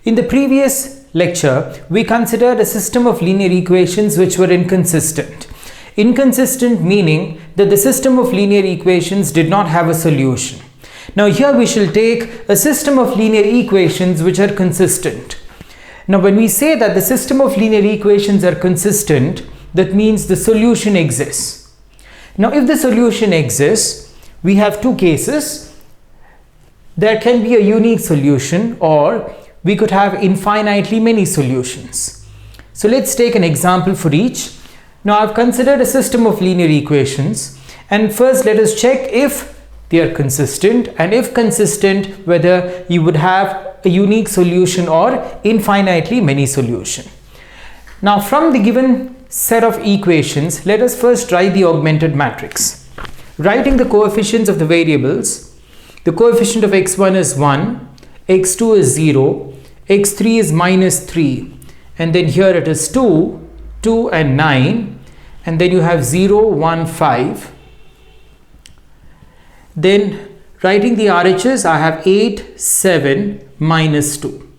In the previous lecture, we considered a system of linear equations which were inconsistent. Inconsistent meaning that the system of linear equations did not have a solution. Now here we shall take a system of linear equations which are consistent. Now when we say that the system of linear equations are consistent, that means the solution exists. Now if the solution exists, we have two cases. There can be a unique solution, or we could have infinitely many solutions. So let's take an example for each. Now I've considered a system of linear equations, and first let us check if they are consistent, and if consistent, whether you would have a unique solution or infinitely many solution. Now from the given set of equations, let us first write the augmented matrix. Writing the coefficients of the variables, the coefficient of x1 is 1, x2 is 0, x3 is minus 3, and then here it is 2, 2 and 9, and then you have 0, 1, 5. Then writing the RHS, I have 8, 7, minus 2.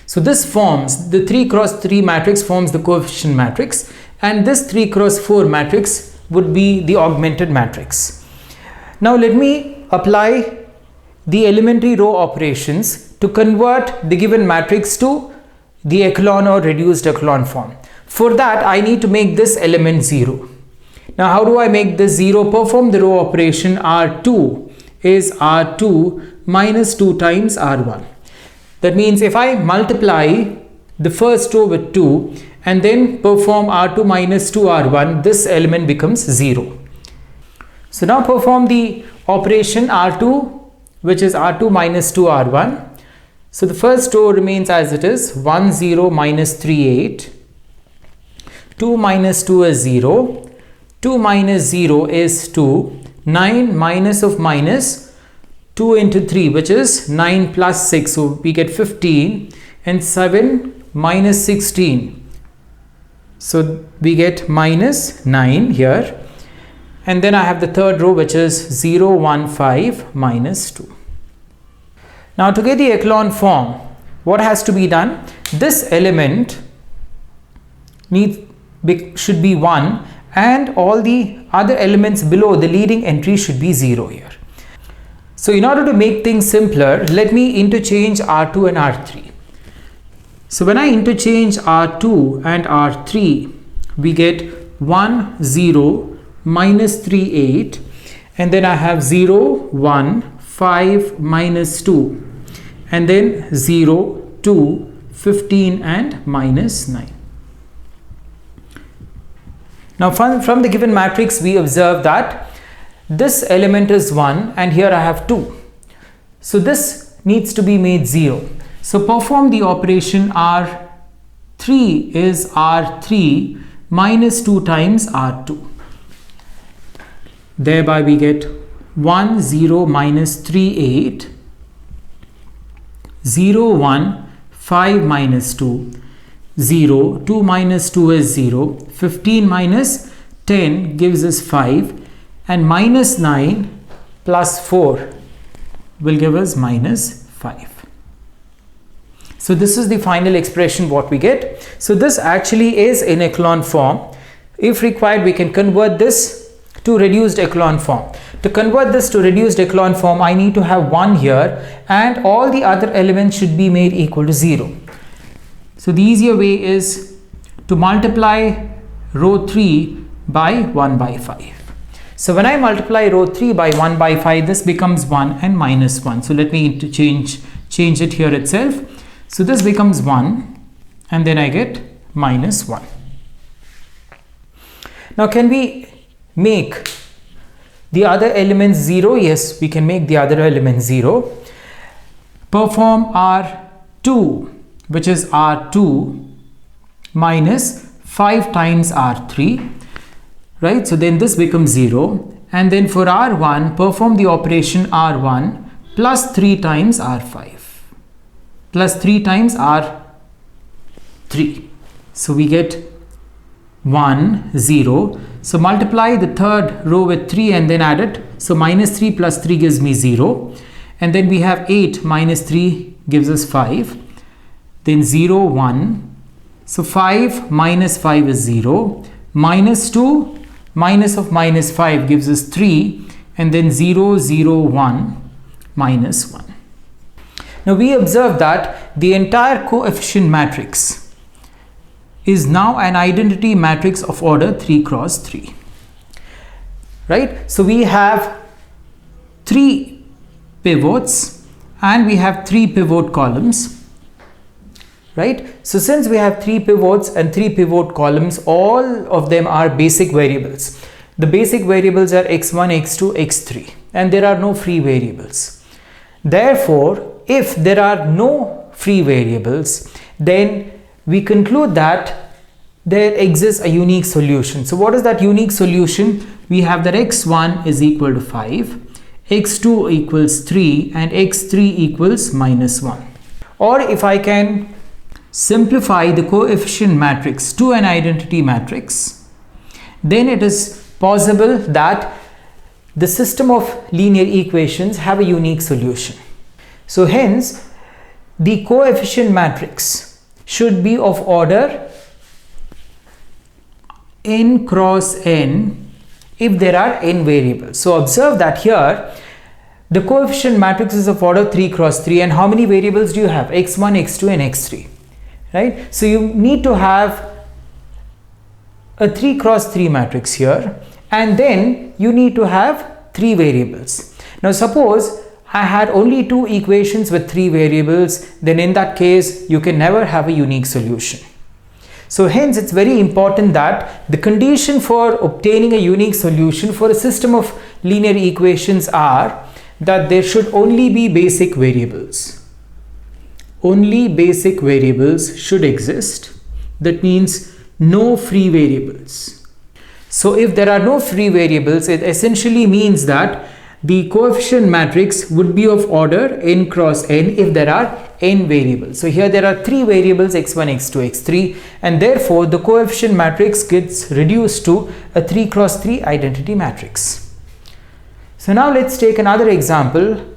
So this forms, the 3 cross 3 matrix forms the coefficient matrix, and this 3 cross 4 matrix would be the augmented matrix. Now let me apply the elementary row operations to convert the given matrix to the echelon or reduced echelon form. For that, I need to make this element 0. Now how do I make this 0? Perform the row operation. R2 is R2 minus 2 times R1. That means if I multiply the first row with 2 and then perform R2 minus 2 R1, this element becomes 0. So now perform the operation R2, which is R2 minus 2 R1. So the first row remains as it is, 1 0 minus 3 8. 2 minus 2 is 0. 2 minus 0 is 2. 9 minus of minus 2 into 3, which is 9 plus 6. So we get 15, and 7 minus 16. So we get minus 9 here. And then I have the third row, which is 0, 1, 5 minus 2. Now to get the echelon form, what has to be done? This element should be 1, and all the other elements below the leading entry should be 0 here. So in order to make things simpler, let me interchange R2 and R3. So when I interchange R2 and R3, we get 1 0 minus 3 8, and then I have 0 1 5 minus 2, and then 0 2 15 and minus 9. Now from the given matrix, we observe that this element is 1 and here I have 2. So this needs to be made 0. So perform the operation. R3 is R3 minus 2 times R2. Thereby we get 1 0 minus 3 8, 0 1 5 minus 2, 0 2 minus 2 is 0, 15 minus 10 gives us 5, and minus 9 plus 4 will give us minus 5. So this is the final expression what we get. So this actually is in echelon form. If required, we can convert this to reduced echelon form. To convert this to reduced echelon form, I need to have 1 here, and all the other elements should be made equal to 0. So the easier way is to multiply row 3 by 1 by 5. So when I multiply row 3 by 1 by 5, this becomes 1 and minus 1. So let me change it here itself. So this becomes 1, and then I get minus 1. Now can we make the other elements 0? Yes, we can make the other elements 0. Perform R2, which is R2 minus 5 times R3, right? So then this becomes 0, and then for R1, perform the operation R1 plus 3 times R5 plus 3 times R3. So we get 1 0. So multiply the third row with 3 and then add it. So minus 3 plus 3 gives me 0. and then we have 8 minus 3 gives us 5, then 0, 1. So 5 minus 5 is 0, minus 2 minus of minus 5 gives us 3, and then 0, 0, 1, minus 1. Now we observe that the entire coefficient matrix is now an identity matrix of order 3 cross 3. Right? So we have 3 pivots and we have 3 pivot columns. Right? So since we have 3 pivots and 3 pivot columns, all of them are basic variables. The basic variables are x1, x2, x3, and there are no free variables. Therefore, if there are no free variables, then we conclude that there exists a unique solution. So what is that unique solution? We have that x1 is equal to 5, x2 equals 3, and x3 equals minus 1. Or if I can simplify the coefficient matrix to an identity matrix, then it is possible that the system of linear equations have a unique solution. So hence, the coefficient matrix should be of order n cross n if there are n variables. So observe that here the coefficient matrix is of order 3 cross 3, and how many variables do you have? x1, x2 and x3. Right? So you need to have a 3 cross 3 matrix here, and then you need to have 3 variables. Now suppose I had only 2 equations with 3 variables, then in that case you can never have a unique solution. So hence it's very important that the condition for obtaining a unique solution for a system of linear equations are that there should only be basic variables. Only basic variables should exist. That means no free variables. So if there are no free variables, it essentially means that the coefficient matrix would be of order n cross n if there are n variables. So here there are 3 variables x1, x2, x3, and therefore the coefficient matrix gets reduced to a 3 cross 3 identity matrix. So now let's take another example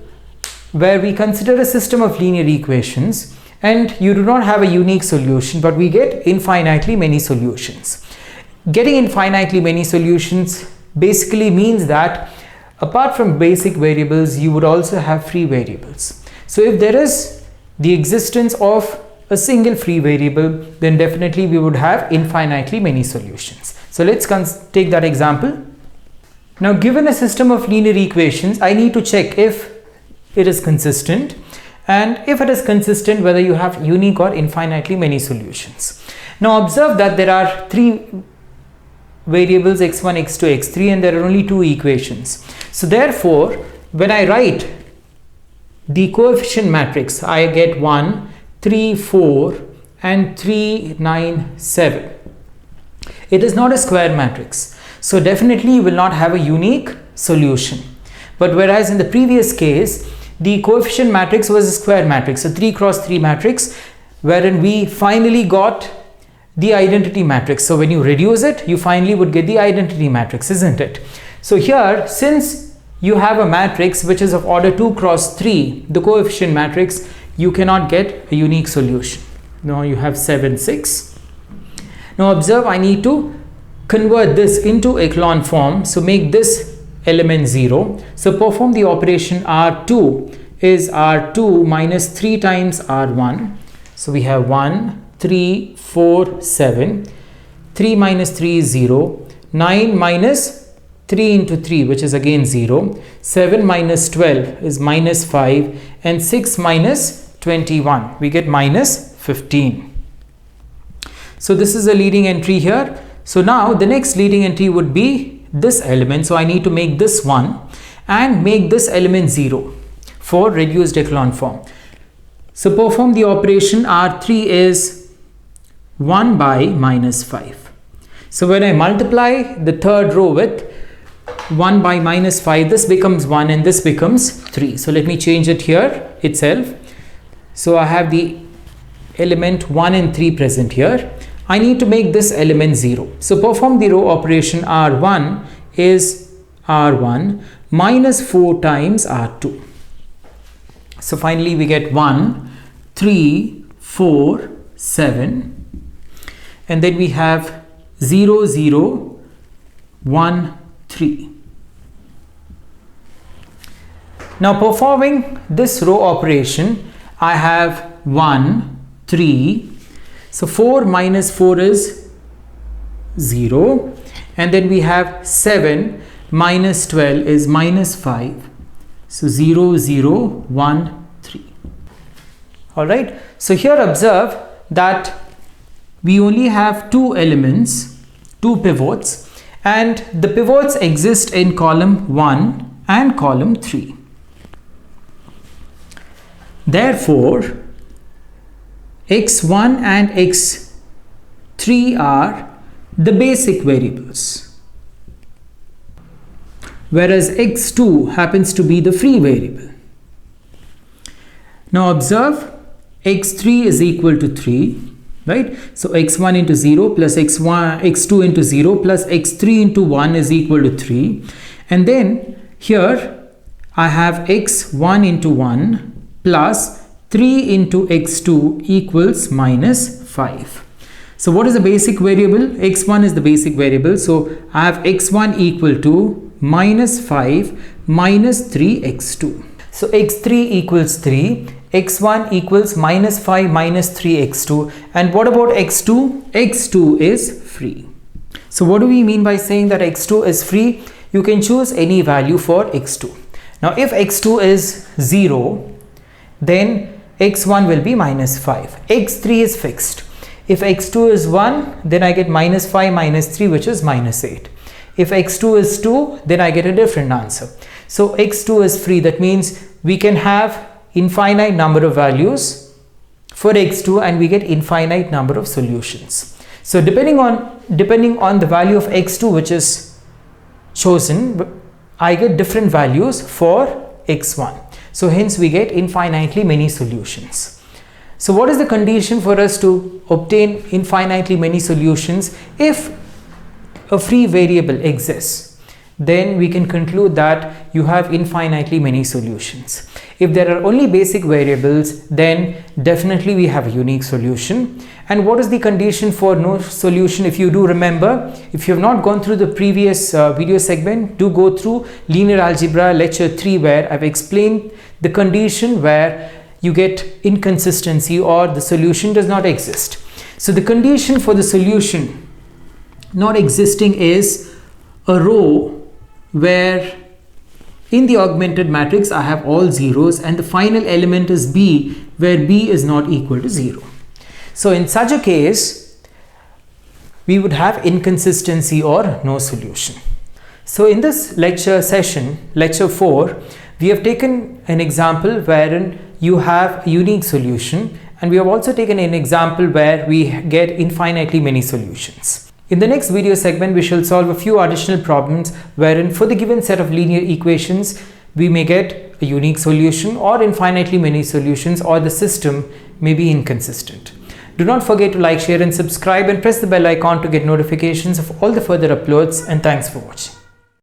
where we consider a system of linear equations and you do not have a unique solution, but we get infinitely many solutions. Getting infinitely many solutions basically means that apart from basic variables, you would also have free variables. So if there is the existence of a single free variable, then definitely we would have infinitely many solutions. So let's take that example. Now given a system of linear equations, I need to check if it is consistent, and if it is consistent, whether you have unique or infinitely many solutions. Now observe that there are 3 variables x1, x2, x3, and there are only 2 equations. So therefore, when I write the coefficient matrix, I get 1, 3, 4 and 3, 9, 7. It is not a square matrix. So definitely you will not have a unique solution. But whereas in the previous case, the coefficient matrix was a square matrix, a 3 cross 3 matrix, wherein we finally got the identity matrix. So when you reduce it, you finally would get the identity matrix, isn't it? So here, since you have a matrix which is of order 2 cross 3, the coefficient matrix, you cannot get a unique solution. Now you have 7, 6. Now observe, I need to convert this into echelon form. So make this element 0. So perform the operation R2 is R2 minus 3 times R1. So we have 1, 3, 4, 7. 3 minus 3 is 0. 9 minus 3 into 3, which is again 0. 7 minus 12 is minus 5. And 6 minus 21, we get minus 15. So this is a leading entry here. So now the next leading entry would be this element. So I need to make this 1 and make this element 0 for reduced echelon form. So perform the operation. R3 is 1 by minus 5. So when I multiply the third row with 1 by minus 5, this becomes 1 and this becomes 3. So let me change it here itself. So I have the element 1 and 3 present here. I need to make this element 0. So perform the row operation. R1 is R1 minus 4 times R2. So finally we get 1, 3, 4, 7, and then we have 0, 0, 1, 3. Now performing this row operation, I have 1, 3, so 4 minus 4 is 0, and then we have 7 minus 12 is minus 5, so 0, 0, 1, 3. Alright, so here observe that we only have two elements, two pivots, and the pivots exist in column 1 and column 3. Therefore, x1 and x3 are the basic variables, whereas x2 happens to be the free variable. Now observe, x3 is equal to 3, right? So x1 into 0 plus x2 into 0 plus x3 into 1 is equal to 3. And then here I have x1 into 1 plus 3 into x2 equals minus 5. So what is the basic variable? x1 is the basic variable. So I have x1 equal to minus 5 minus 3x2. So x3 equals 3, x1 equals minus 5 minus 3x2. And what about x2? x2 is free. So what do we mean by saying that x2 is free? You can choose any value for x2. Now if x2 is 0, then x1 will be minus 5. x3 is fixed. If x2 is 1, then I get minus 5 minus 3, which is minus 8. If x2 is 2, then I get a different answer. So x2 is free. That means we can have infinite number of values for x2 and we get infinite number of solutions. So depending on the value of x2 which is chosen, I get different values for x1. So hence we get infinitely many solutions. So what is the condition for us to obtain infinitely many solutions? If a free variable exists, then we can conclude that you have infinitely many solutions. If there are only basic variables, then definitely we have a unique solution. And what is the condition for no solution? If you do remember, if you have not gone through the previous video segment, do go through linear algebra lecture 3, where I've explained the condition where you get inconsistency or the solution does not exist. So the condition for the solution not existing is a row where in the augmented matrix I have all zeros and the final element is b, where b is not equal to 0. So in such a case, we would have inconsistency or no solution. So in this lecture session, lecture 4, we have taken an example wherein you have a unique solution, and we have also taken an example where we get infinitely many solutions. In the next video segment, we shall solve a few additional problems wherein for the given set of linear equations, we may get a unique solution or infinitely many solutions, or the system may be inconsistent. Do not forget to like, share and subscribe, and press the bell icon to get notifications of all the further uploads, and thanks for watching.